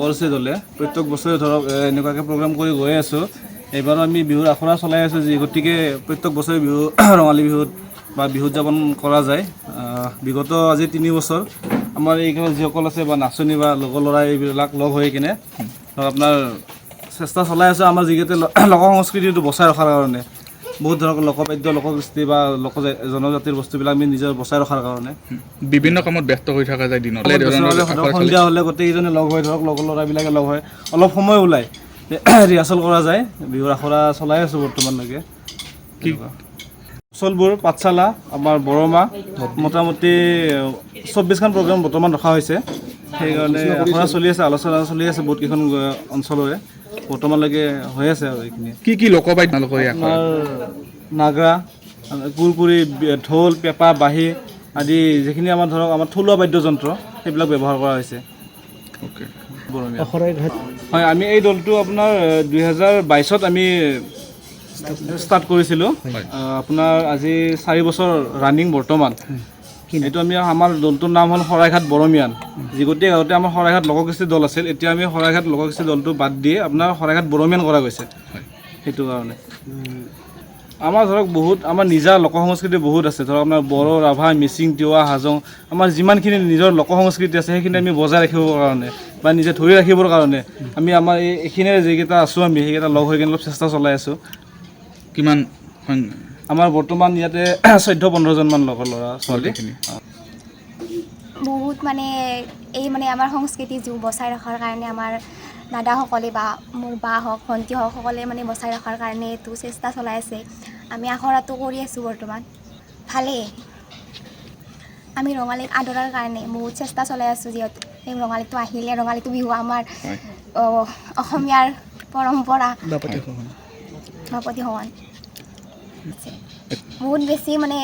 লগৰছে দলে প্ৰত্যেক বছৰে ধৰক এনেকুৱাকৈ প্ৰগ্ৰাম কৰি গৈ আছোঁ। এইবাৰো আমি বিহুৰ আখৰা চলাই আছোঁ, যি গতিকে প্ৰত্যেক বছৰে বিহু ৰঙালী বিহুত বা বিহু উদযাপন কৰা যায়। বিগত আজি 3 বছৰ আমাৰ এইখিনি যিসকল আছে বা নাচনী বা লগৰ ল'ৰা এইবিলাক লগ হৈ কিনে আপোনাৰ চেষ্টা চলাই আছোঁ আমাৰ যিকেইটা লোক সংস্কৃতিটো বচাই ৰখাৰ কাৰণে। বহুত ধৰক লোকবাদ্য লোকগোষ্ঠী বা জনজাতিৰ বস্তুবিলাক আমি নিজৰ বচাই ৰখাৰ কাৰণে বিভিন্ন কামত ব্যস্ত হৈ থকা যায় দিনত সন্ধিয়া হ'লে গোটেইকেইজনে লগ হৈ ধৰক লগৰ ল'ৰাবিলাকে লগ হৈ অলপ সময় ওলাই ৰিহাৰ্চেল কৰা যায় বিহুৰ আখৰা চলাই আছোঁ বৰ্তমানলৈকে কি ফচলবোৰ পাঠশালা আমাৰ বৰমা মোটামুটি 24খন প্ৰগ্ৰাম বৰ্তমান ৰখা হৈছে সেইকাৰণে আখৰা চলি আছে আলোচনা চলি আছে বহুতকেইখন অঞ্চলৰে বৰ্তমানলৈকে হৈ আছে আৰু এইখিনি কি লোকবাদ্য আপোনাৰ নাগৰা কুৰকুৰি ঢোল পেঁপা বাঁহী আদি যিখিনি আমাৰ ধৰক আমাৰ থলুৱা বাদ্যযন্ত্ৰ সেইবিলাক ব্যৱহাৰ কৰা হৈছে হয় আমি এই দলটো আপোনাৰ 2022ত আমি ষ্টাৰ্ট কৰিছিলোঁ আপোনাৰ আজি 4 বছৰ ৰানিং বৰ্তমান এইটো আমি আমাৰ দলটোৰ নাম হ'ল শৰাইঘাট বৰমিয়ান যিগোটেই আগতে আমাৰ শৰাইঘাট লোকগোষ্ঠীৰ দল আছিল এতিয়া আমি শৰাইঘাট লোকগোষ্ঠীৰ দলটো বাদ দিয়ে আপোনাৰ শৰাইঘাট বৰমিয়ান কৰা গৈছে সেইটো কাৰণে আমাৰ ধৰক বহুত আমাৰ নিজা লোক সংস্কৃতি বহুত আছে ধৰক আপোনাৰ বড়ো ৰাভা মিচিং তিৱা হাজং আমাৰ যিমানখিনি নিজৰ লোক সংস্কৃতি আছে সেইখিনি আমি বজাই ৰাখিবৰ কাৰণে বা নিজে ধৰি ৰাখিবৰ কাৰণে আমি আমাৰ এইখিনিৰে যিকেইটা আছোঁ আমি সেইকেইটা লগ হৈ কিনে অলপ চেষ্টা চলাই আছোঁ কিমান আমাৰ বৰ্তমান ইয়াতে 14-15জনমান লগৰ ল'ৰা ছোৱালীখিনি বহুত মানে এই মানে আমাৰ সংস্কৃতি বচাই ৰখাৰ কাৰণে আমাৰ দাদাসকলে বা মোৰ বা হওক ভণ্টি হওক সকলে মানে বচাই ৰখাৰ কাৰণে এইটো চেষ্টা চলাই আছে আমি আখৰাটো কৰি আছোঁ বৰ্তমান ভালেই আমি ৰঙালীক আদৰাৰ কাৰণে বহুত চেষ্টা চলাই আছোঁ যিহেতু এই ৰঙালীটো আহিলে ৰঙালীটো বিহু আমাৰ অসমীয়াৰ পৰম্পৰা বাপতি সাহোন বহুত বেছি মানে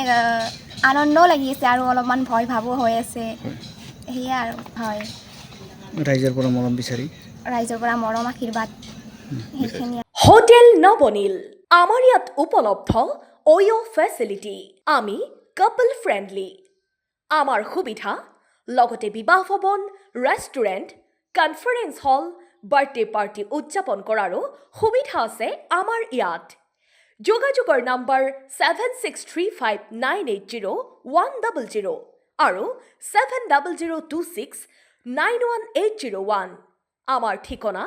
আনন্দও লাগি আছে আৰু অলপমান ভয় ভাবো হৈ আছে সেয়া আৰু হয় ৰাইজৰ পৰা মৰম বিচাৰি ৰাইজৰ পৰা মৰম আশীৰ্বাদ সেইখিনি হোটেল নবনীল আমাৰ ইয়াত উপলব্ধ অ'য়' ফেচিলিটি আমি কাপল ফ্ৰেণ্ডলি আমাৰ সুবিধা লগতে বিবাহ ভৱন ৰেষ্টুৰেণ্ট কনফাৰেন্স হল বাৰ্থডে পাৰ্টি উদযাপন কৰাৰো সুবিধা আছে আমাৰ ইয়াত যোগাযোগৰ নম্বৰ 7635980100 আৰু 7002691801 আমাৰ ঠিকনা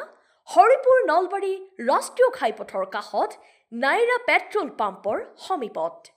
হৰিপুৰ নলবাৰী ৰাষ্ট্ৰীয় ঘাইপথৰ কাষত নাইৰা পেট্ৰল পাম্পৰ সমীপত।